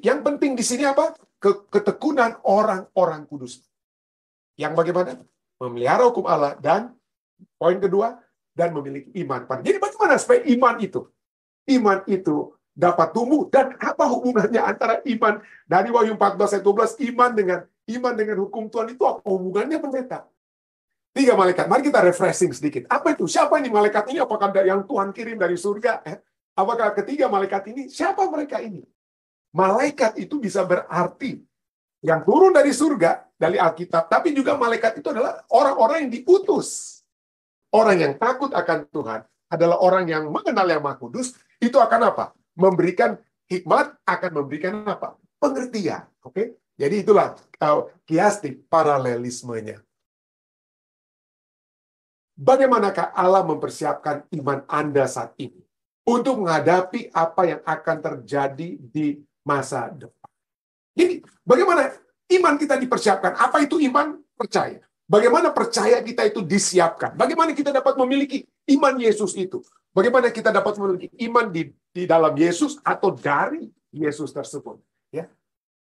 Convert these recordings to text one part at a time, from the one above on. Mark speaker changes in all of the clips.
Speaker 1: yang penting di sini apa? Ketekunan orang-orang kudus. Yang bagaimana? Memelihara hukum Allah dan poin kedua, dan memiliki iman. Jadi bagaimana supaya iman itu dapat tumbuh, dan apa hubungannya antara iman dari Wahyu 14 ayat 12, iman dengan hukum Tuhan itu apa hubungannya, pendeta? 3 malaikat. Mari kita refreshing sedikit. Apa itu? Siapa ini malaikat ini? Apakah yang Tuhan kirim dari surga? Apakah ketiga malaikat ini? Siapa mereka ini? Malaikat itu bisa berarti yang turun dari surga, dari Alkitab, tapi juga malaikat itu adalah orang-orang yang diutus. Orang yang takut akan Tuhan adalah orang yang mengenal yang Maha Kudus. Itu akan apa? Memberikan hikmat, akan memberikan apa? Pengertian. Oke? Jadi itulah kiastik paralelismenya. Bagaimanakah Allah mempersiapkan iman Anda saat ini untuk menghadapi apa yang akan terjadi di masa depan? Jadi, bagaimana iman kita dipersiapkan? Apa itu iman? Percaya. Bagaimana percaya kita itu disiapkan? Bagaimana kita dapat memiliki iman Yesus itu? Bagaimana kita dapat memiliki iman di dalam Yesus atau dari Yesus tersebut? Ya.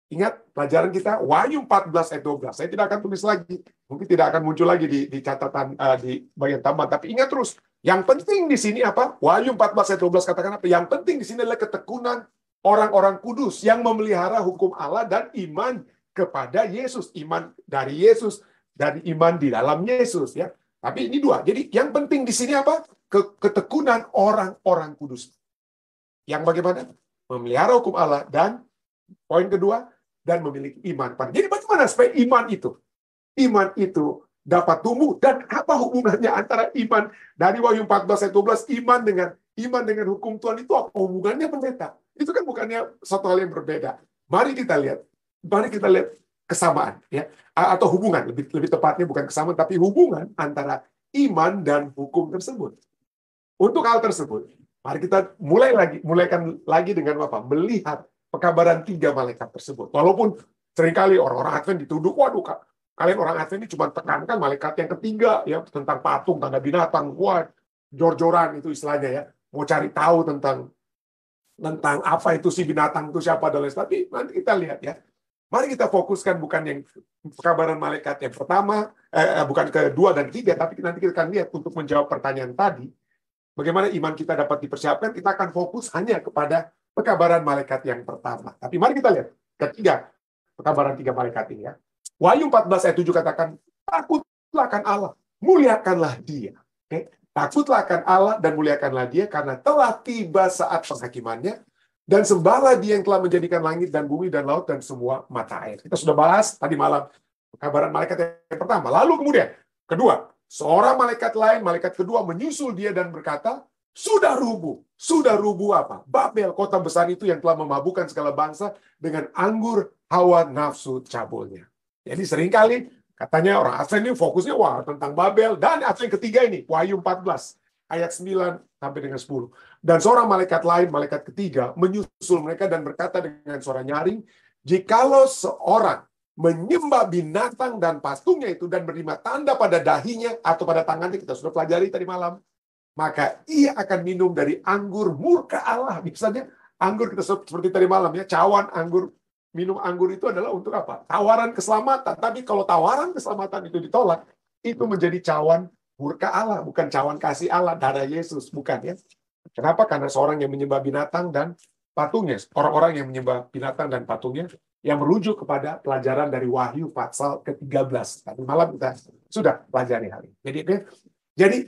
Speaker 1: Ingat pelajaran kita Wahyu 14 ayat 12. Saya tidak akan tulis lagi. Mungkin tidak akan muncul lagi di catatan di bagian tambahan. Tapi ingat terus, yang penting di sini apa? Wahyu 14 ayat 12 katakan apa? Yang penting di sini adalah ketekunan orang-orang kudus yang memelihara hukum Allah dan iman kepada Yesus. Iman dari Yesus, dari iman di dalam Yesus. Ya. Tapi ini dua. Jadi yang penting di sini apa? Ketekunan orang-orang kudus. Yang bagaimana? Memelihara hukum Allah dan poin kedua, dan memiliki iman. Jadi bagaimana supaya iman itu dapat tumbuh, dan apa hubungannya antara iman dari Wahyu 14 ayat 12, iman dengan hukum Tuhan itu apa hubungannya, pendeta? Itu kan bukannya satu hal yang berbeda. Mari kita lihat kesamaan, ya, atau hubungan, lebih tepatnya bukan kesamaan tapi hubungan antara iman dan hukum tersebut. Untuk hal tersebut, mari kita mulaikan lagi dengan apa? Melihat pekabaran 3 malaikat tersebut. Walaupun seringkali orang-orang Advent dituduh, waduh, kalian orang Advent ini cuma tekankan malaikat yang ketiga, ya, tentang patung, tanda binatang, wah, jor-joran itu istilahnya, ya, mau cari tahu tentang apa itu si binatang itu siapa dan lain sebagainya. Tapi nanti kita lihat, ya. Mari kita fokuskan bukan yang pekabaran malaikat yang pertama, bukan kedua dan ketiga, tapi nanti kita akan lihat untuk menjawab pertanyaan tadi, bagaimana iman kita dapat dipersiapkan, kita akan fokus hanya kepada pekabaran malaikat yang pertama. Tapi mari kita lihat ketiga pekabaran 3 malaikat ini, ya. Wahyu 14 ayat 7 katakan, takutlah akan Allah, muliakanlah Dia. Oke? Takutlah akan Allah dan muliakanlah Dia, karena telah tiba saat penghakimannya, dan sembahlah Dia yang telah menjadikan langit dan bumi dan laut dan semua mata air. Kita sudah bahas tadi malam pekabaran malaikat yang pertama. Lalu kemudian kedua, seorang malaikat lain, malaikat kedua menyusul Dia dan berkata, sudah rubuh apa? Babel, kota besar itu yang telah memabukkan segala bangsa dengan anggur hawa nafsu cabulnya. Jadi seringkali katanya orang Advent ini fokusnya tentang Babel, dan Advent ketiga ini Wahyu 14 ayat 9 sampai dengan 10. Dan seorang malaikat lain, malaikat ketiga, menyusul mereka dan berkata dengan suara nyaring, jikalau seorang menyembah binatang dan patungnya itu dan menerima tanda pada dahinya atau pada tangannya, kita sudah pelajari tadi malam, maka ia akan minum dari anggur murka Allah. Misalnya anggur, kita seperti tadi malam, ya, cawan anggur, minum anggur itu adalah untuk apa? Tawaran keselamatan. Tapi kalau tawaran keselamatan itu ditolak, itu menjadi cawan murka Allah, bukan cawan kasih Allah, darah Yesus, bukan, ya. Kenapa? Karena seorang yang menyembah binatang dan patungnya, orang-orang yang menyembah binatang dan patungnya, yang merujuk kepada pelajaran dari Wahyu pasal ke-13. Tadi malam kita sudah pelajari hal ini. Jadi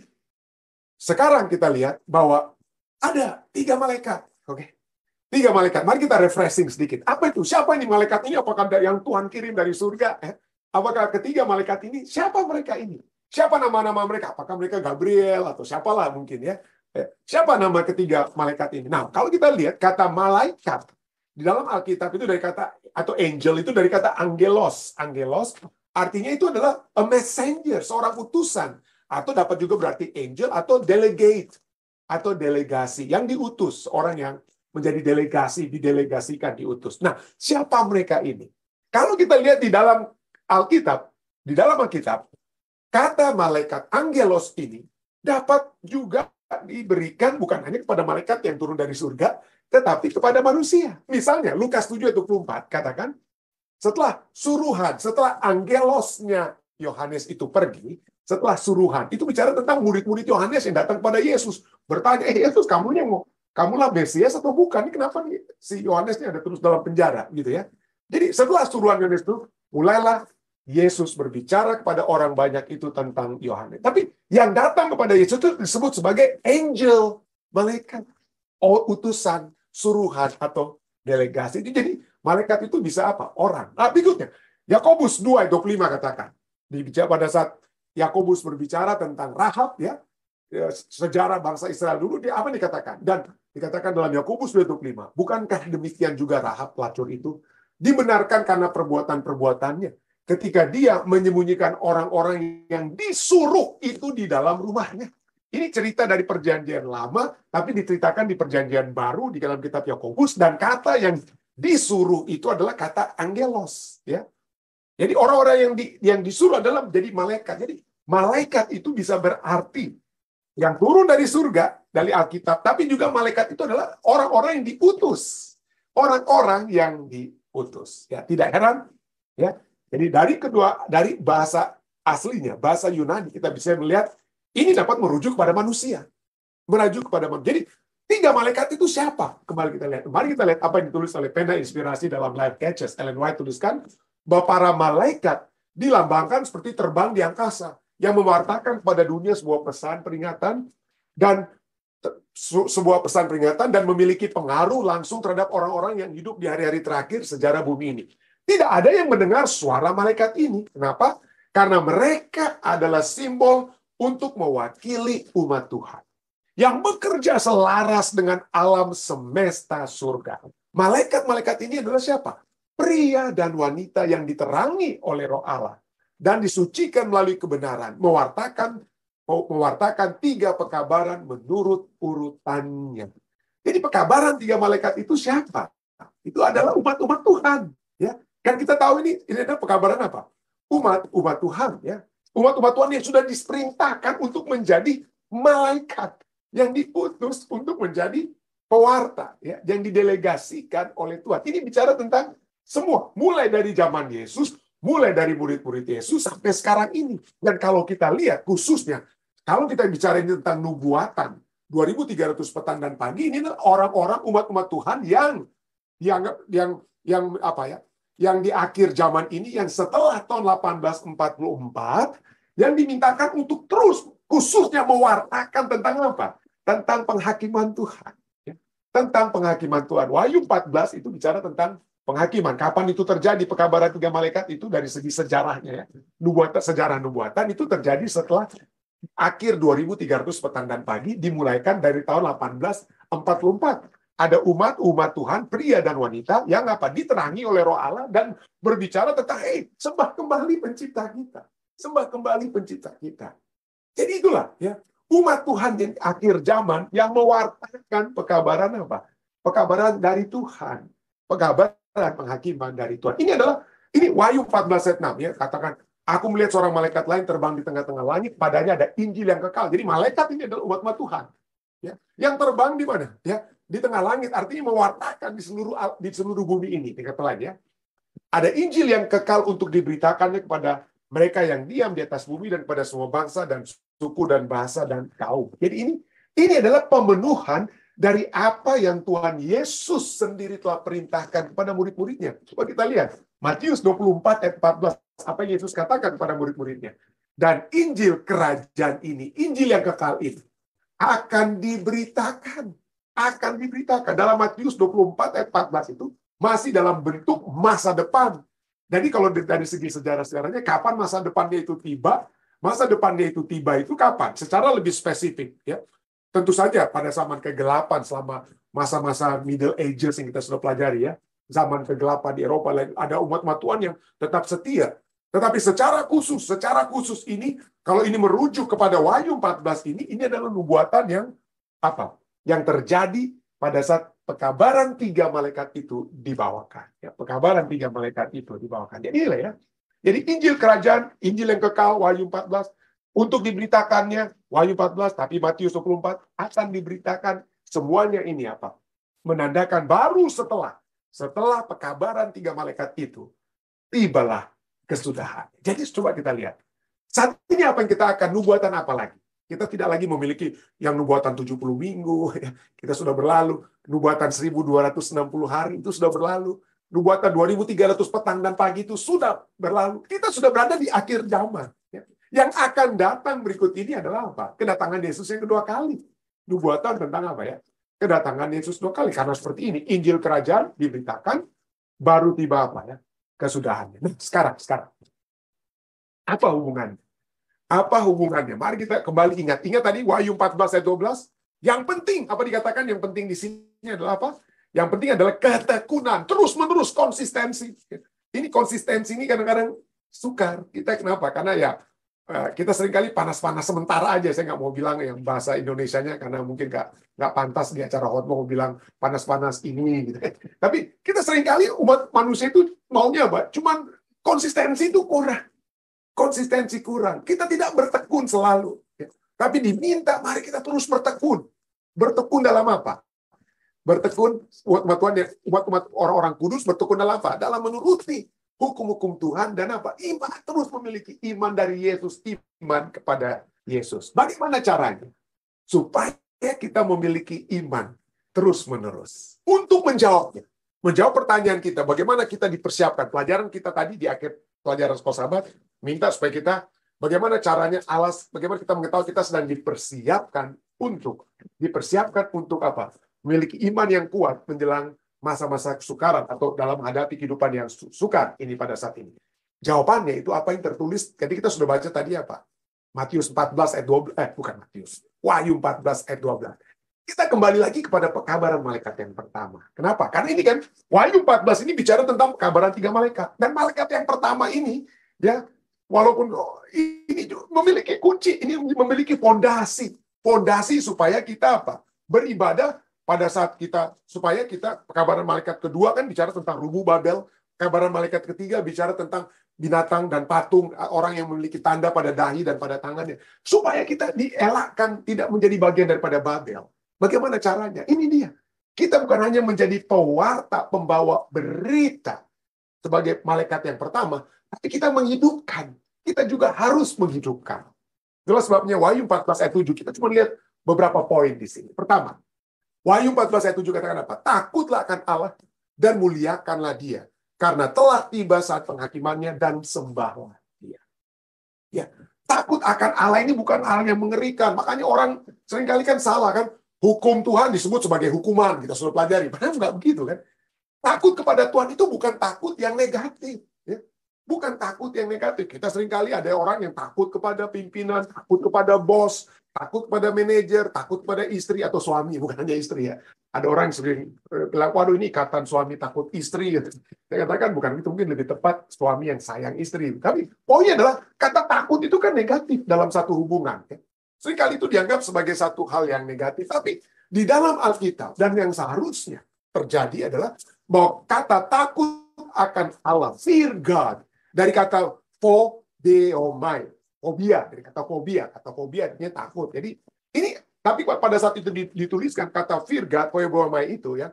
Speaker 1: sekarang kita lihat bahwa ada 3 malaikat. Oke. 3 malaikat. Mari kita refreshing sedikit. Apa itu? Siapa ini malaikat ini? Apakah yang Tuhan kirim dari surga? Apakah ketiga malaikat ini? Siapa mereka ini? Siapa nama-nama mereka? Apakah mereka Gabriel atau siapalah mungkin, ya? Siapa nama ketiga malaikat ini? Nah, kalau kita lihat kata malaikat di dalam Alkitab itu dari kata, atau angel itu dari kata angelos. Angelos artinya itu adalah a messenger, seorang utusan. Atau dapat juga berarti angel atau delegate, atau delegasi, yang diutus, orang yang menjadi delegasi, didelegasikan, diutus. Nah, siapa mereka ini? Kalau kita lihat di dalam Alkitab, kata malaikat angelos ini dapat juga diberikan bukan hanya kepada malaikat yang turun dari surga, tetapi kepada manusia. Misalnya, Lukas 7:24 katakan, setelah suruhan, setelah angelosnya Yohanes itu pergi, setelah suruhan, itu bicara tentang murid-murid Yohanes yang datang kepada Yesus. Bertanya, Yesus, kamulah Mesias atau bukan? Ini kenapa nih si Yohanes ini ada terus dalam penjara? Gitu ya. Jadi setelah suruhan Yohanes itu, mulailah Yesus berbicara kepada orang banyak itu tentang Yohanes. Tapi yang datang kepada Yesus itu disebut sebagai angel, malaikat, utusan, suruhan, atau delegasi. Jadi malaikat itu bisa apa? Orang. Nah, berikutnya, Yakobus 2:25 katakan. Pada saat Yakobus berbicara tentang Rahab, ya, sejarah bangsa Israel dulu, dia apa dikatakan? Dan dikatakan dalam Yakobus 2:25, bukankah demikian juga Rahab pelacur itu dibenarkan karena perbuatan-perbuatannya ketika dia menyembunyikan orang-orang yang disuruh itu di dalam rumahnya. Ini cerita dari perjanjian lama, tapi diceritakan di perjanjian baru di dalam kitab Yakobus, dan kata yang disuruh itu adalah kata angelos, ya. Jadi orang-orang yang disuruh adalah menjadi malaikat. Jadi malaikat itu bisa berarti yang turun dari surga, dari Alkitab, tapi juga malaikat itu adalah orang-orang yang diutus. Orang-orang yang diutus. Ya, tidak heran, ya. Jadi dari bahasa aslinya, bahasa Yunani, kita bisa melihat ini dapat merujuk kepada manusia. Merujuk kepada manusia. Jadi, 3 malaikat itu siapa? Kembali kita lihat. Mari kita lihat apa yang ditulis oleh pena inspirasi dalam Life Catches. Ellen White tuliskan bahwa para malaikat dilambangkan seperti terbang di angkasa yang mewartakan kepada dunia sebuah pesan peringatan dan memiliki pengaruh langsung terhadap orang-orang yang hidup di hari-hari terakhir sejarah bumi ini. Tidak ada yang mendengar suara malaikat ini. Kenapa? Karena mereka adalah simbol untuk mewakili umat Tuhan yang bekerja selaras dengan alam semesta surga. Malaikat-malaikat ini adalah siapa? Pria dan wanita yang diterangi oleh Roh Allah dan disucikan melalui kebenaran, mewartakan 3 pekabaran menurut urutannya. Jadi pekabaran 3 malaikat itu siapa? Itu adalah umat-umat Tuhan, ya. Kan kita tahu ini adalah pekabaran apa? Umat Tuhan, ya. Umat-umat Tuhan yang sudah diperintahkan untuk menjadi malaikat yang diutus untuk menjadi pewarta, ya, yang didelegasikan oleh Tuhan. Ini bicara tentang semua, mulai dari zaman Yesus, mulai dari murid-murid Yesus sampai sekarang ini. Dan kalau kita lihat khususnya, kalau kita bicara ini tentang nubuatan, 2300 petang dan pagi, ini adalah orang-orang umat-umat Tuhan yang di akhir zaman ini, yang setelah tahun 1844, yang dimintakan untuk terus khususnya mewartakan tentang apa? Tentang penghakiman Tuhan. Ya. Tentang penghakiman Tuhan. Wahyu 14 itu bicara tentang penghakiman. Kapan itu terjadi? Pekabaran 3 malaikat itu dari segi sejarahnya, ya. Sejarah nubuatan itu terjadi setelah akhir 2300 petang dan pagi, dimulaikan dari tahun 1844. Ada umat Tuhan, pria dan wanita, yang diterangi oleh Roh Allah dan berbicara tentang, sembah kembali pencipta kita. Sembah kembali pencipta kita. Jadi itulah, ya, umat Tuhan di akhir zaman yang mewartakan pekabaran apa? Pekabaran dari Tuhan. Pekabaran penghakiman dari Tuhan. Ini Wahyu 14 ayat 6, ya, katakan, aku melihat seorang malaikat lain terbang di tengah-tengah langit, padanya ada Injil yang kekal. Jadi malaikat ini adalah umat Tuhan. Ya, yang terbang di mana? Ya, di tengah langit, artinya mewartakan di seluruh bumi ini. Tingkat lain, ya. Ada Injil yang kekal untuk diberitakannya kepada mereka yang diam di atas bumi dan kepada semua bangsa dan suku dan bahasa dan kaum. Jadi ini adalah pemenuhan dari apa yang Tuhan Yesus sendiri telah perintahkan kepada murid-muridnya. Coba kita lihat. Matius 24 ayat 14. Apa yang Yesus katakan kepada murid-muridnya. Dan Injil kerajaan ini, Injil yang kekal ini, akan diberitakan. Akan diberitakan. Dalam Matius 24 ayat 14 itu, masih dalam bentuk masa depan. Jadi kalau dari segi sejarah-sejarahnya, kapan masa depannya itu tiba? Masa depannya itu tiba itu kapan? Secara lebih spesifik, ya. Tentu saja pada zaman kegelapan selama masa-masa Middle Ages yang kita sudah pelajari, ya. Zaman kegelapan di Eropa, ada umat-umat Tuhan yang tetap setia. Tetapi secara khusus ini, kalau ini merujuk kepada Wahyu 14 ini adalah nubuatan yang apa? Yang terjadi pada saat pekabaran 3 malaikat itu dibawakan. Ya, pekabaran 3 malaikat itu dibawakan. Jadi inilah, ya. Jadi Injil kerajaan, Injil yang kekal, Wahyu 14, untuk diberitakannya, Wahyu 14, tapi Matius 24 akan diberitakan semuanya ini apa? menandakan baru setelah pekabaran 3 malaikat itu, tibalah kesudahan. Jadi coba kita lihat. Saat ini apa yang kita akan nubuatan apa lagi? Kita tidak lagi memiliki yang nubuatan 70 minggu, ya. Kita sudah berlalu. Nubuatan 1260 hari itu sudah berlalu. Nubuatan 2300 petang dan pagi itu sudah berlalu. Kita sudah berada di akhir zaman. Ya. Yang akan datang berikut ini adalah apa? Kedatangan Yesus yang kedua kali. Nubuatan tentang apa ya? Kedatangan Yesus 2 kali. Karena seperti ini, Injil Kerajaan diberitakan, baru tiba apa ya? Kesudahannya. Nah, sekarang. Apa hubungannya? Apa hubungannya? Mari kita kembali ingat. Ingat tadi Wahyu 14 ayat 12. Yang penting, apa dikatakan yang penting di sini adalah apa? Yang penting adalah ketekunan. Terus-menerus konsistensi. Ini konsistensi ini kadang-kadang sukar. Kita kenapa? Karena ya kita seringkali panas-panas sementara aja. Saya nggak mau bilang yang bahasa Indonesianya karena mungkin nggak pantas di acara hot mau bilang panas-panas ini. Gitu. Tapi kita seringkali umat manusia itu maunya apa? Cuman konsistensi itu kurang. Konsistensi kurang. Kita tidak bertekun selalu. Tapi diminta, mari kita terus bertekun. Bertekun dalam apa? Bertekun, umat orang-orang kudus bertekun dalam apa? Dalam menuruti hukum-hukum Tuhan dan apa? Iman, terus memiliki iman dari Yesus, iman kepada Yesus. Bagaimana caranya? Supaya kita memiliki iman terus-menerus. Untuk menjawabnya. Menjawab pertanyaan kita, bagaimana kita dipersiapkan. Pelajaran kita tadi di akhir pelajaran sekolah sahabat, minta supaya kita, bagaimana caranya, bagaimana kita mengetahui kita sedang dipersiapkan untuk apa? Memiliki iman yang kuat menjelang masa-masa kesukaran atau dalam menghadapi kehidupan yang sukar ini pada saat ini. Jawabannya itu apa yang tertulis, jadi kita sudah baca tadi apa? Matius 14 ayat 12, bukan Matius, Wahyu 14 ayat 12. Kita kembali lagi kepada pekabaran malaikat yang pertama. Kenapa? Karena ini kan, Wahyu 14 ini bicara tentang pekabaran 3 malaikat. Dan malaikat yang pertama ini, ya, walaupun ini memiliki kunci, ini memiliki fondasi. Fondasi supaya kita apa? Beribadah pada saat kita, supaya kita, pekabaran malaikat kedua kan bicara tentang rubuh Babel, pekabaran malaikat ketiga bicara tentang binatang dan patung, orang yang memiliki tanda pada dahi dan pada tangannya. Supaya kita dielakkan, tidak menjadi bagian daripada Babel. Bagaimana caranya? Ini dia. Kita bukan hanya menjadi pewarta, pembawa berita sebagai malaikat yang pertama, tapi kita menghidupkan. Kita juga harus menghidupkan. Itulah sebabnya Wahyu 14 ayat 7. Kita cuma lihat beberapa poin di sini. Pertama, Wahyu 14 ayat 7 katakan apa? Takutlah akan Allah dan muliakanlah Dia. Karena telah tiba saat penghakimannya dan sembahlah Dia. Ya, takut akan Allah ini bukan hal yang mengerikan. Makanya orang seringkali kan salah kan. Hukum Tuhan disebut sebagai hukuman. Kita sudah pelajari. Padahal nggak begitu kan. Takut kepada Tuhan itu bukan takut yang negatif. Ya. Bukan takut yang negatif. Kita seringkali ada orang yang takut kepada pimpinan, takut kepada bos, takut kepada manajer, takut kepada istri atau suami. Bukan hanya istri ya. Ada orang yang sering bilang, waduh ini ikatan suami takut istri. Saya katakan bukan itu, mungkin lebih tepat suami yang sayang istri. Tapi poinnya adalah kata takut itu kan negatif dalam satu hubungan. Ya. Seringkali itu dianggap sebagai satu hal yang negatif. Tapi di dalam Alkitab dan yang seharusnya terjadi adalah bahwa kata takut akan Allah, fear God, dari kata phobeomai, fobia, dari kata fobia artinya takut. Jadi ini, tapi pada saat itu dituliskan kata fear God, phobeomai itu ya,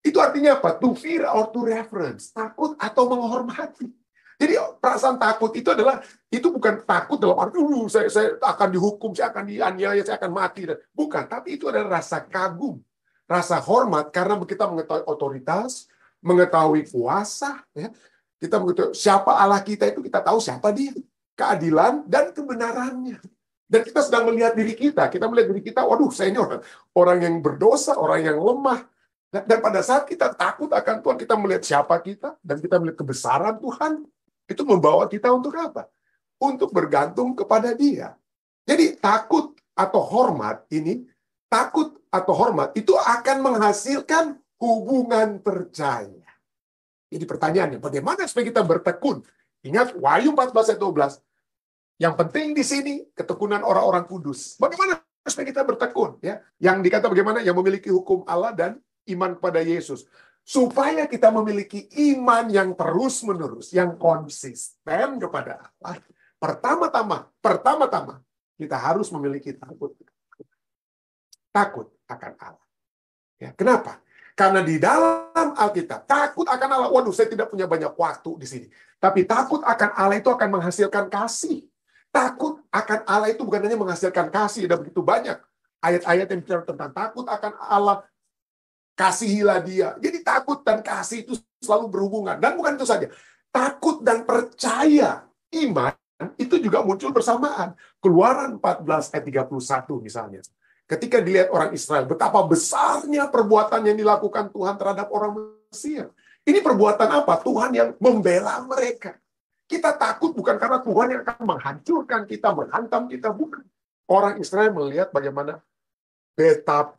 Speaker 1: itu artinya apa? To fear or to reverence, takut atau menghormati. Jadi perasaan takut itu adalah, itu bukan takut dalam arti saya akan dihukum, saya akan dianiaya, saya akan mati. Bukan, tapi itu adalah rasa kagum, rasa hormat karena kita mengetahui otoritas, mengetahui kuasa, ya. Kita mengetahui siapa Allah kita itu, kita tahu siapa Dia, keadilan dan kebenarannya. Dan kita sedang melihat diri kita melihat diri kita, waduh saya ini orang yang berdosa, orang yang lemah. Dan pada saat kita takut akan Tuhan, kita melihat siapa kita, dan kita melihat kebesaran Tuhan, itu membawa kita untuk apa? Untuk bergantung kepada Dia. Jadi takut atau hormat itu akan menghasilkan hubungan percaya. Jadi pertanyaannya, bagaimana supaya kita bertekun? Ingat Wahyu 14 ayat 12. Yang penting di sini ketekunan orang-orang kudus. Bagaimana supaya kita bertekun? Ya, yang dikata bagaimana? Yang memiliki hukum Allah dan iman kepada Yesus. Supaya kita memiliki iman yang terus-menerus, yang konsisten kepada Allah. Pertama-tama, kita harus memiliki takut akan Allah. Ya, kenapa? Karena di dalam Alkitab, takut akan Allah. Waduh, saya tidak punya banyak waktu di sini. Tapi takut akan Allah itu akan menghasilkan kasih. Takut akan Allah itu bukan hanya menghasilkan kasih, ada begitu banyak ayat-ayat yang bicara tentang takut akan Allah, kasihilah dia. Jadi takut dan kasih itu selalu berhubungan. Dan bukan itu saja. Takut dan percaya, iman, itu juga muncul bersamaan. Keluaran 14 ayat 31 misalnya. Ketika dilihat orang Israel, betapa besarnya perbuatan yang dilakukan Tuhan terhadap orang Mesir. Ini perbuatan apa? Tuhan yang membela mereka. Kita takut bukan karena Tuhan yang akan menghancurkan kita, menghantam kita, bukan. Orang Israel melihat bagaimana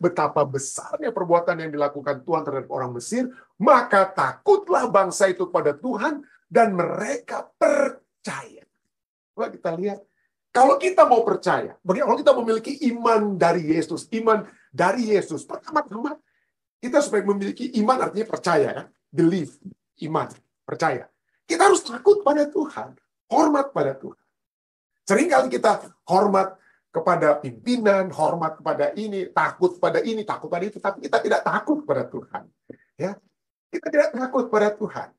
Speaker 1: betapa besarnya perbuatan yang dilakukan Tuhan terhadap orang Mesir, maka takutlah bangsa itu pada Tuhan dan mereka percaya. Coba kita lihat. Kalau kita mau percaya, kalau kita memiliki iman dari Yesus, pertama-tama kita supaya memiliki iman artinya percaya, ya, believe, iman, percaya. Kita harus takut pada Tuhan, hormat pada Tuhan. Seringkali kita hormat kepada pimpinan, hormat kepada ini, takut pada itu, tapi kita tidak takut pada Tuhan. Ya, kita tidak takut pada Tuhan.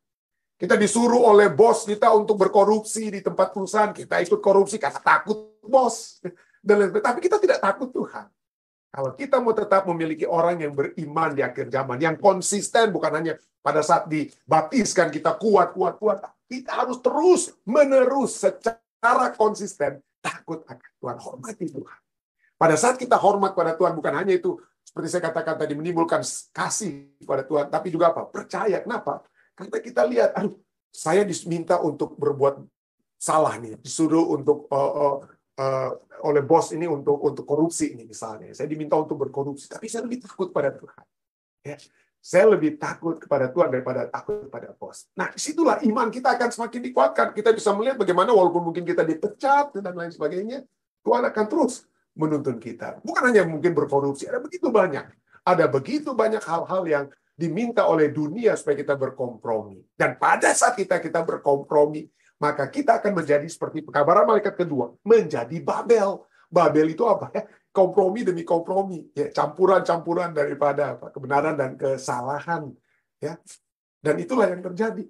Speaker 1: Kita disuruh oleh bos kita untuk berkorupsi di tempat perusahaan. Kita ikut korupsi karena takut bos. Tapi kita tidak takut Tuhan. Kalau kita mau tetap memiliki orang yang beriman di akhir zaman, yang konsisten, bukan hanya pada saat dibaptiskan kita kuat. Kita harus terus-menerus secara konsisten takut akan Tuhan, hormati Tuhan. Pada saat kita hormat pada Tuhan, bukan hanya itu, seperti saya katakan tadi, menimbulkan kasih pada Tuhan, tapi juga apa? Percaya. Kenapa? Karena kita lihat, saya diminta untuk berbuat salah nih, disuruh untuk oleh bos ini untuk korupsi ini misalnya. Saya diminta untuk berkorupsi, tapi saya lebih takut pada Tuhan. Ya, saya lebih takut kepada Tuhan daripada takut kepada bos. Nah, disitulah iman kita akan semakin dikuatkan. Kita bisa melihat bagaimana walaupun mungkin kita dipecat dan lain sebagainya, Tuhan akan terus menuntun kita. Bukan hanya mungkin berkorupsi, ada begitu banyak. Ada begitu banyak hal-hal yang diminta oleh dunia supaya kita berkompromi. Dan pada saat kita berkompromi, maka kita akan menjadi seperti pekabaran malaikat kedua, menjadi Babel. Babel itu apa ya? Kompromi demi kompromi, ya, campuran-campuran daripada kebenaran dan kesalahan, ya. Dan itulah yang terjadi.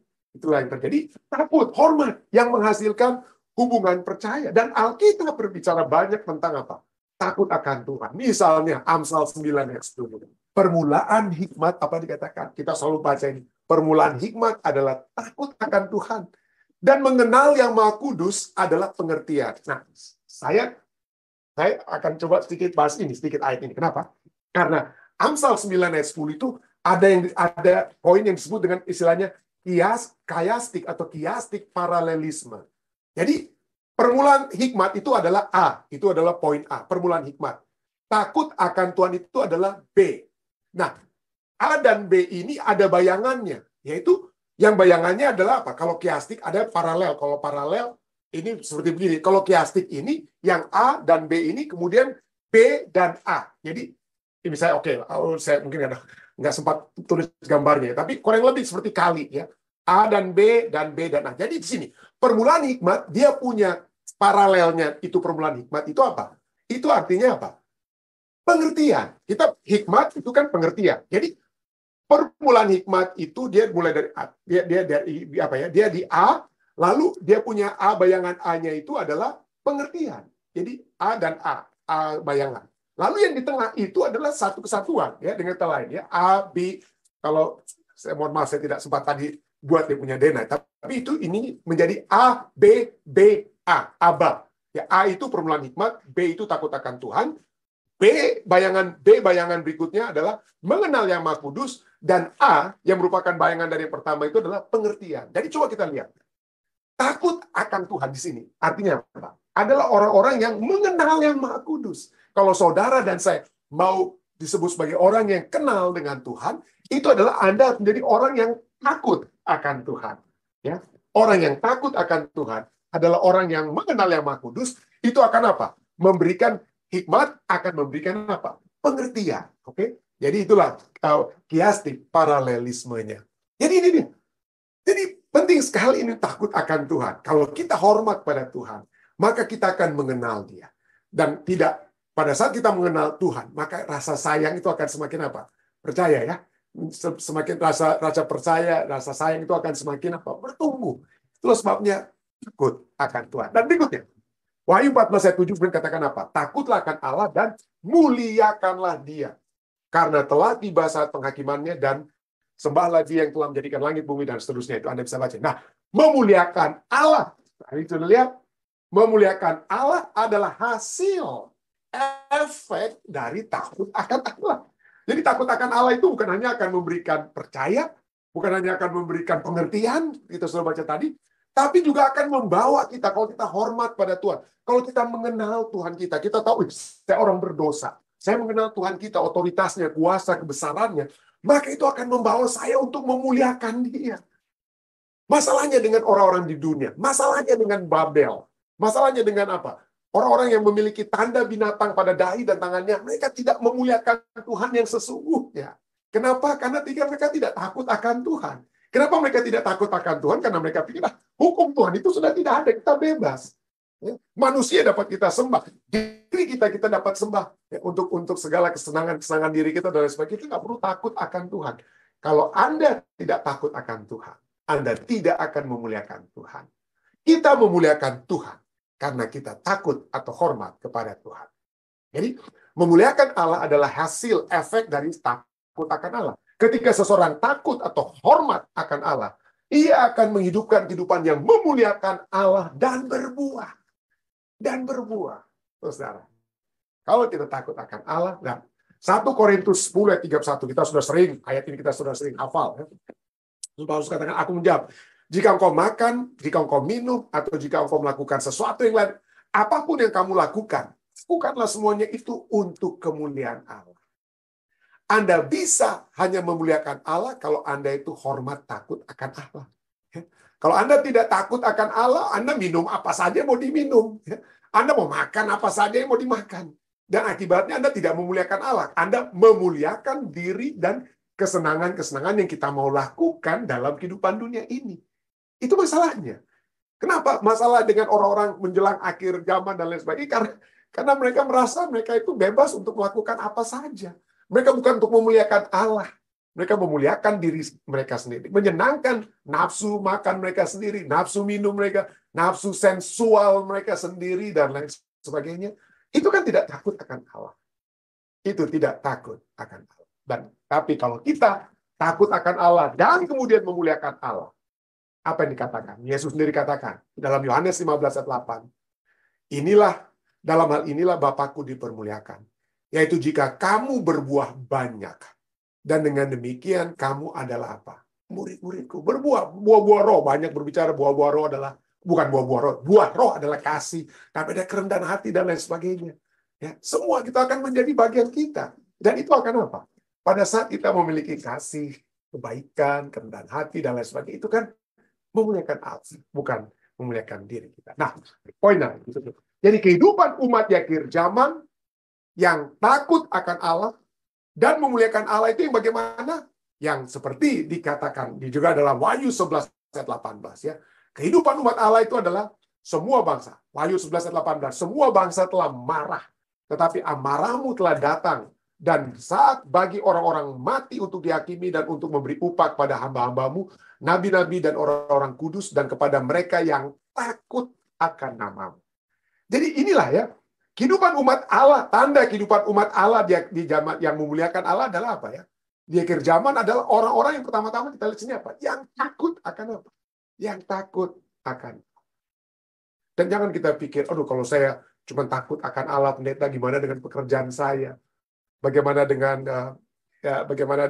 Speaker 1: Takut, hormat yang menghasilkan hubungan percaya. Dan Alkitab berbicara banyak tentang apa? Takut akan Tuhan. Misalnya Amsal 9 ayat 10. Permulaan hikmat, apa dikatakan? Kita selalu baca ini. Permulaan hikmat adalah takut akan Tuhan. Dan mengenal yang Maha Kudus adalah pengertian. Nah, saya akan coba sedikit bahas ini, sedikit ayat ini. Kenapa? Karena Amsal 9 ayat 10 itu ada poin yang disebut dengan istilahnya kiastik atau kiastik paralelisme. Jadi, permulaan hikmat itu adalah A. Itu adalah poin A, permulaan hikmat. Takut akan Tuhan itu adalah B. Nah, A dan B ini ada bayangannya, yaitu yang bayangannya adalah apa? Kalau kiastik ada paralel. Kalau paralel ini seperti begini. Kalau kiastik ini yang A dan B ini kemudian B dan A. Jadi ini saya saya mungkin nggak sempat tulis gambarnya, tapi kurang lebih seperti kali ya. A dan B dan B dan A. Jadi di sini permulaan hikmat dia punya paralelnya, itu permulaan hikmat itu apa? Itu artinya apa? Pengertian. Hikmat itu kan pengertian. Jadi permulaan hikmat itu dia mulai dari A. Dia di A, lalu dia punya A, bayangan A-nya itu adalah pengertian. Jadi A dan A bayangan. Lalu yang di tengah itu adalah satu kesatuan ya dengan kata lain ya. A, B, kalau saya mohon maaf saya tidak sempat tadi buat dia punya dena, tapi ini menjadi A, B, B, A, Aba. Ya, A itu permulaan hikmat, B itu takut akan Tuhan. B bayangan berikutnya adalah mengenal yang Maha Kudus, dan A yang merupakan bayangan dari yang pertama itu adalah pengertian. Jadi coba kita lihat. Takut akan Tuhan di sini artinya apa? Adalah orang-orang yang mengenal yang Maha Kudus. Kalau saudara dan saya mau disebut sebagai orang yang kenal dengan Tuhan, itu adalah Anda menjadi orang yang takut akan Tuhan. Ya, orang yang takut akan Tuhan adalah orang yang mengenal yang Maha Kudus. Itu akan apa? Memberikan hikmat, akan memberikan apa? Pengertian. Oke? Jadi itulah kiastik paralelismenya. Jadi ini dia. Jadi penting sekali ini takut akan Tuhan. Kalau kita hormat pada Tuhan, maka kita akan mengenal Dia. Dan tidak pada saat kita mengenal Tuhan, maka rasa sayang itu akan semakin apa? Percaya ya. Semakin rasa percaya, rasa sayang itu akan semakin apa? Bertumbuh. Itulah sebabnya takut akan Tuhan. Dan berikutnya, Wahyu 14 ayat 7 katakan apa? Takutlah akan Allah dan muliakanlah Dia. Karena telah tiba saat penghakimannya dan sembahlah Dia yang telah menjadikan langit, bumi, dan seterusnya. Itu Anda bisa baca. Nah, memuliakan Allah. Nah, itu lihat. Memuliakan Allah adalah hasil efek dari takut akan Allah. Jadi takut akan Allah itu bukan hanya akan memberikan percaya, bukan hanya akan memberikan pengertian, kita sudah baca tadi, tapi juga akan membawa kita, kalau kita hormat pada Tuhan, kalau kita mengenal Tuhan kita tahu, saya orang berdosa, saya mengenal Tuhan kita, otoritasnya, kuasa, kebesarannya, maka itu akan membawa saya untuk memuliakan Dia. Masalahnya dengan orang-orang di dunia, masalahnya dengan Babel, masalahnya dengan apa? Orang-orang yang memiliki tanda binatang pada dahi dan tangannya, mereka tidak memuliakan Tuhan yang sesungguhnya. Kenapa? Karena mereka tidak takut akan Tuhan. Kenapa mereka tidak takut akan Tuhan? Karena mereka pikir, hukum Tuhan itu sudah tidak ada, kita bebas. Manusia dapat kita sembah, diri kita dapat sembah. Untuk segala kesenangan diri kita dan sebagainya, kita nggak perlu takut akan Tuhan. Kalau Anda tidak takut akan Tuhan, Anda tidak akan memuliakan Tuhan. Kita memuliakan Tuhan karena kita takut atau hormat kepada Tuhan. Jadi, memuliakan Allah adalah hasil efek dari takut akan Allah. Ketika seseorang takut atau hormat akan Allah, ia akan menghidupkan kehidupan yang memuliakan Allah dan berbuah. Dan berbuah. Saudara, kalau kita takut akan Allah, dan 1 Korintus 10 ayat 31, kita sudah sering, ayat ini kita sudah sering hafal. Paulus katakan, aku menjawab, jika engkau makan, jika engkau minum, atau jika engkau melakukan sesuatu yang lain, apapun yang kamu lakukan, lakukanlah semuanya itu untuk kemuliaan Allah. Anda bisa hanya memuliakan Allah kalau Anda itu hormat takut akan Allah. Kalau Anda tidak takut akan Allah, Anda minum apa saja mau diminum. Anda mau makan apa saja yang mau dimakan. Dan akibatnya Anda tidak memuliakan Allah. Anda memuliakan diri dan kesenangan-kesenangan yang kita mau lakukan dalam kehidupan dunia ini. Itu masalahnya. Kenapa masalah dengan orang-orang menjelang akhir zaman dan lain sebagainya? Karena mereka merasa mereka itu bebas untuk melakukan apa saja. Mereka bukan untuk memuliakan Allah. Mereka memuliakan diri mereka sendiri. Menyenangkan nafsu makan mereka sendiri, nafsu minum mereka, nafsu sensual mereka sendiri, dan lain sebagainya. Itu kan tidak takut akan Allah. Itu tidak takut akan Allah. Tapi kalau kita takut akan Allah dan kemudian memuliakan Allah, apa yang dikatakan? Yesus sendiri katakan dalam Yohanes 15 ayat 8. Dalam hal inilah Bapakku dipermuliakan, yaitu jika kamu berbuah banyak, dan dengan demikian kamu adalah apa? Murid-muridku. Berbuah, buah-buah roh, banyak berbicara buah-buah roh adalah, bukan buah-buah roh, buah roh adalah kasih, tapi ada kerendahan hati dan lain sebagainya. Ya, semua kita akan menjadi bagian kita. Dan itu akan apa? Pada saat kita memiliki kasih, kebaikan, kerendahan hati, dan lain sebagainya, itu kan memuliakan Allah, bukan memuliakan diri kita. Nah, poinnya itu. Jadi kehidupan umat di akhir zaman yang takut akan Allah dan memuliakan Allah itu yang bagaimana? Yang seperti dikatakan juga dalam Wahyu 11 ayat 18 ya. Kehidupan umat Allah itu adalah semua bangsa. Wahyu 11 ayat 18, semua bangsa telah marah, tetapi amarahmu telah datang. Dan saat bagi orang-orang mati untuk dihakimi dan untuk memberi upah kepada hamba-hambamu, nabi-nabi dan orang-orang kudus, dan kepada mereka yang takut akan namamu. Jadi inilah ya, kehidupan umat Allah, tanda kehidupan umat Allah di zaman yang memuliakan Allah adalah apa ya? Di akhir zaman adalah orang-orang yang pertama-tama kita lihat sini apa? Yang takut akan apa? Yang takut akan. Dan jangan kita pikir, aduh kalau saya cuma takut akan Allah, pendeta, gimana dengan pekerjaan saya? Bagaimana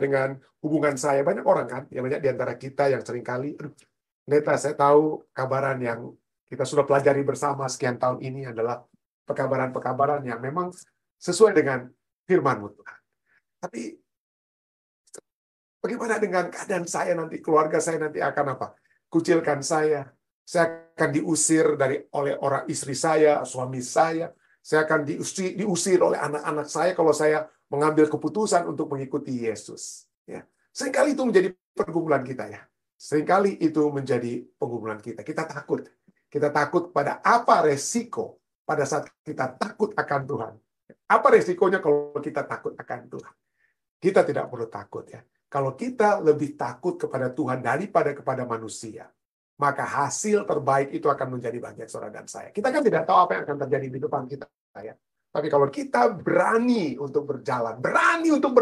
Speaker 1: dengan hubungan saya? Banyak orang kan, yang banyak di antara kita yang seringkali, pendeta, saya tahu kabaran yang kita sudah pelajari bersama sekian tahun ini adalah pekabaran-pekabaran yang memang sesuai dengan firman-Mu Tuhan. Tapi bagaimana dengan keadaan saya nanti, keluarga saya nanti akan apa? Kucilkan saya akan diusir oleh orang istri saya, suami saya akan diusir oleh anak-anak saya kalau saya mengambil keputusan untuk mengikuti Yesus. Ya. Seringkali itu menjadi pergumulan kita ya. Seringkali itu menjadi pergumulan kita. Kita takut. Kita takut pada apa resiko pada saat kita takut akan Tuhan. Apa resikonya kalau kita takut akan Tuhan? Kita tidak perlu takut ya. Kalau kita lebih takut kepada Tuhan daripada kepada manusia, maka hasil terbaik itu akan menjadi bagian saudara dan saya. Kita kan tidak tahu apa yang akan terjadi di depan kita ya. Tapi kalau kita berani untuk berjalan, berani untuk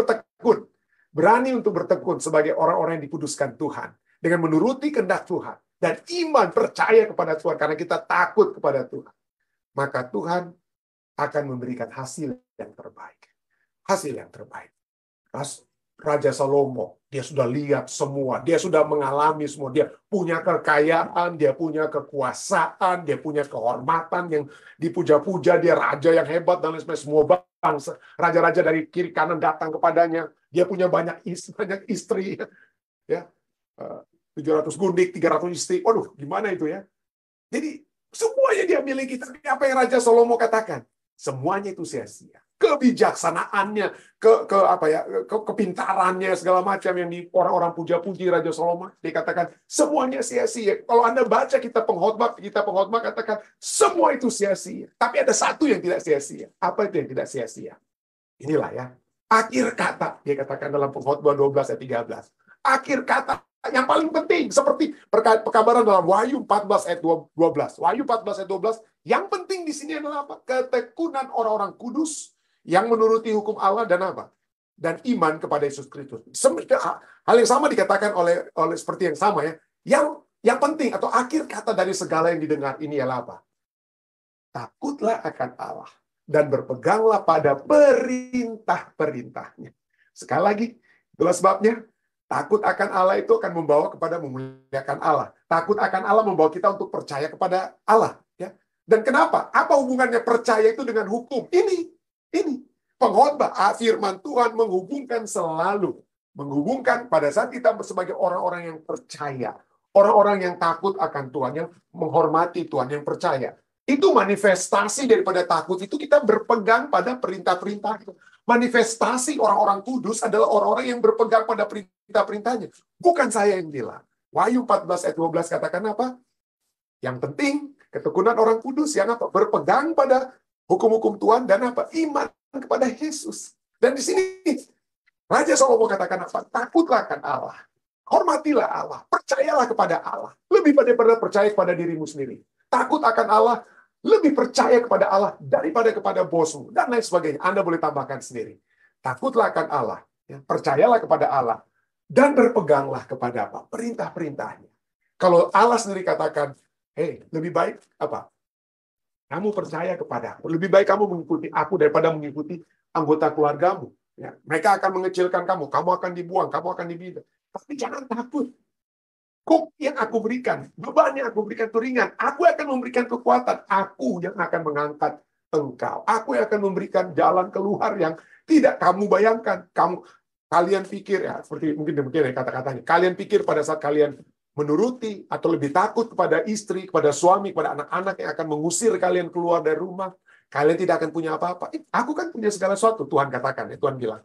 Speaker 1: bertekun sebagai orang-orang yang dikuduskan Tuhan dengan menuruti kehendak Tuhan dan iman percaya kepada Tuhan karena kita takut kepada Tuhan, maka Tuhan akan memberikan hasil yang terbaik. Hasil yang terbaik. Raja Salomo, dia sudah lihat semua, dia sudah mengalami semua, dia punya kekayaan, dia punya kekuasaan, dia punya kehormatan yang dipuja-puja, dia raja yang hebat dan lain sebagainya, semua bangsa, raja-raja dari kiri kanan datang kepadanya, dia punya banyak istri ya, 700 gundik, 300 istri, waduh, gimana itu ya? Jadi semuanya dia miliki, tapi apa yang Raja Salomo katakan? Semuanya itu sia-sia. Kebijaksanaannya, kepintarannya segala macam yang di orang-orang puja-puji Raja Salomo, dikatakan semuanya sia-sia. Kalau Anda baca kita pengkhotbah katakan semua itu sia-sia. Tapi ada satu yang tidak sia-sia. Apa itu yang tidak sia-sia? Inilah ya. Akhir kata, dia katakan dalam pengkhotbah 12 ayat 13. Akhir kata yang paling penting, seperti pekabaran dalam Wahyu 14 ayat 12. Wahyu 14 ayat 12, yang penting di sini adalah apa? Ketekunan orang-orang kudus yang menuruti hukum Allah dan apa? Dan iman kepada Yesus Kristus. Hal yang sama dikatakan oleh seperti yang sama ya. Yang penting atau akhir kata dari segala yang didengar ini adalah apa? Takutlah akan Allah dan berpeganglah pada perintah-perintahnya. Sekali lagi, itulah sebabnya takut akan Allah itu akan membawa kepada memuliakan Allah. Takut akan Allah membawa kita untuk percaya kepada Allah. Ya. Dan kenapa? Apa hubungannya percaya itu dengan hukum? Ini. Pengkhotbah, firman Tuhan menghubungkan selalu. Menghubungkan pada saat kita sebagai orang-orang yang percaya. Orang-orang yang takut akan Tuhan, yang menghormati Tuhan, yang percaya. Itu manifestasi daripada takut itu kita berpegang pada perintah-perintah itu. Manifestasi orang-orang kudus adalah orang-orang yang berpegang pada perintah-perintahnya. Bukan saya yang bilang. Wahyu 14 ayat 12 katakan apa? Yang penting ketekunan orang kudus yang apa? Berpegang pada hukum-hukum Tuhan dan apa? Iman kepada Yesus. Dan di sini Raja Salomo katakan apa? Takutlah akan Allah. Hormatilah Allah. Percayalah kepada Allah. Lebih daripada percaya kepada dirimu sendiri. Takut akan Allah. Lebih percaya kepada Allah daripada kepada bosmu dan lain sebagainya. Anda boleh tambahkan sendiri. Takutlah akan Allah, ya, percayalah kepada Allah dan berpeganglah kepada apa? Perintah-perintahnya. Kalau Allah sendiri katakan, "Hey, lebih baik apa? Kamu percaya kepada aku. Lebih baik kamu mengikuti aku daripada mengikuti anggota keluargamu. Ya, mereka akan mengecilkan kamu, kamu akan dibuang, kamu akan dibina. Tapi jangan takut. Kok yang aku berikan, beban yang aku berikan itu ringan. Aku akan memberikan kekuatan. Aku yang akan mengangkat engkau. Aku yang akan memberikan jalan keluar yang tidak kamu bayangkan. Kalian pikir ya, seperti mungkin ya kata-katanya. Kalian pikir pada saat kalian menuruti atau lebih takut kepada istri, kepada suami, kepada anak-anak yang akan mengusir kalian keluar dari rumah, kalian tidak akan punya apa-apa. Aku kan punya segala sesuatu. Tuhan katakan ya, Tuhan bilang,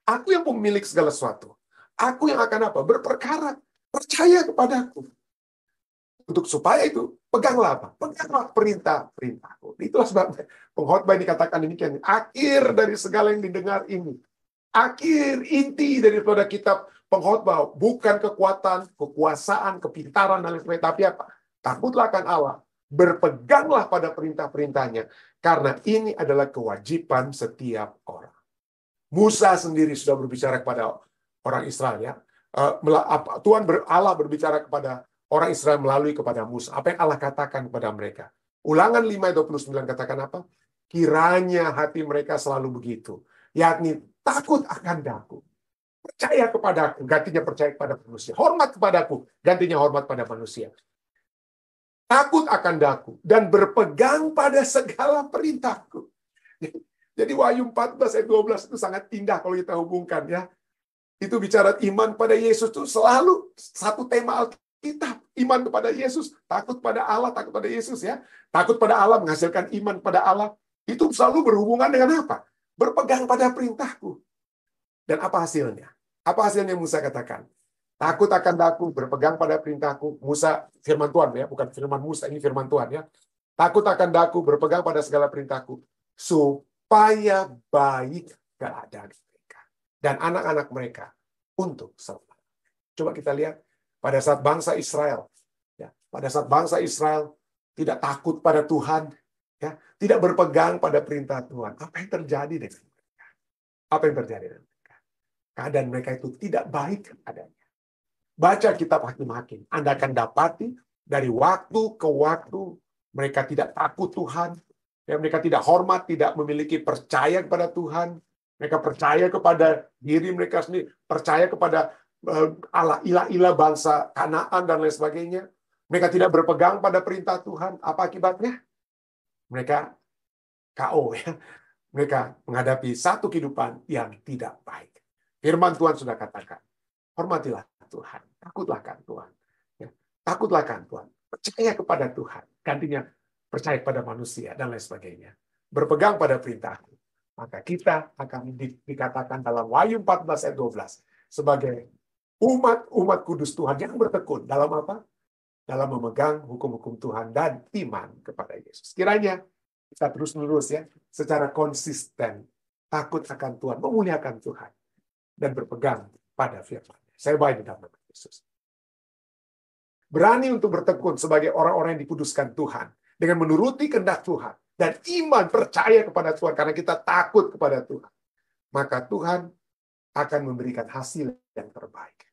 Speaker 1: aku yang pemilik segala sesuatu. Aku yang akan apa? Berperkara. Percaya kepadaku. Untuk supaya itu, peganglah apa? Peganglah perintah-perintahku. Itulah sebabnya pengkhotbah ini katakan demikian. Akhir dari segala yang didengar ini. Akhir inti daripada kitab pengkhotbah. Bukan kekuatan, kekuasaan, kepintaran, dan lain sebagainya. Tapi apa? Takutlah akan Allah. Berpeganglah pada perintah-perintahnya. Karena ini adalah kewajiban setiap orang. Musa sendiri sudah berbicara kepada orang Israel ya. Tuhan Allah berbicara kepada orang Israel melalui kepada Musa. Apa yang Allah katakan kepada mereka? Ulangan 5:29 katakan apa? Kiranya hati mereka selalu begitu. Yakni takut akan Aku. Percaya kepadaku, gantinya percaya kepada manusia. Hormat kepadaku, gantinya hormat pada manusia. Takut akan Aku dan berpegang pada segala perintahku. Jadi Wahyu 14 ayat 12 itu sangat indah kalau kita hubungkan ya. Itu bicara iman pada Yesus itu selalu satu tema Alkitab. Iman kepada Yesus, takut pada Allah, takut pada Yesus ya. Takut pada Allah menghasilkan iman pada Allah. Itu selalu berhubungan dengan apa? Berpegang pada perintahku. Dan apa hasilnya? Apa hasilnya Musa katakan? Takut akan Aku, berpegang pada perintahku. Musa, firman Tuhan ya, bukan firman Musa, ini firman Tuhan ya. Takut akan Aku, berpegang pada segala perintahku. Supaya baik keadaan mereka. dan anak-anak mereka untuk selamat. Coba kita lihat pada saat bangsa Israel, ya, pada saat bangsa Israel tidak takut pada Tuhan, ya, tidak berpegang pada perintah Tuhan, apa yang terjadi dengan mereka? Apa yang terjadi dengan mereka? Keadaan mereka itu tidak baik adanya. Baca kitab Hakim-Hakim, Anda akan dapati dari waktu ke waktu mereka tidak takut Tuhan, ya, mereka tidak hormat, tidak memiliki percaya kepada Tuhan, mereka percaya kepada diri mereka sendiri, percaya kepada Allah ilah-ilah bangsa Kanaan dan lain sebagainya. Mereka tidak berpegang pada perintah Tuhan. Apa akibatnya? Mereka KO, ya. Mereka menghadapi satu kehidupan yang tidak baik. Firman Tuhan sudah katakan, hormatilah Tuhan, takutlah kan Tuhan. Ya, takutlah kan Tuhan. Percaya kepada Tuhan. Gantinya percaya kepada manusia dan lain sebagainya. Berpegang pada perintah. Maka kita akan dikatakan dalam Wahyu 14 ayat 12 sebagai umat kudus Tuhan yang bertekun dalam apa? Dalam memegang hukum-hukum Tuhan dan iman kepada Yesus. Kiranya kita terus-menerus ya, secara konsisten takut akan Tuhan, memuliakan Tuhan dan berpegang pada firman. Saya baik di dalam nama Yesus. Berani untuk bertekun sebagai orang-orang yang dikuduskan Tuhan dengan menuruti kehendak Tuhan dan iman percaya kepada Tuhan karena kita takut kepada Tuhan. Maka Tuhan akan memberikan hasil yang terbaik.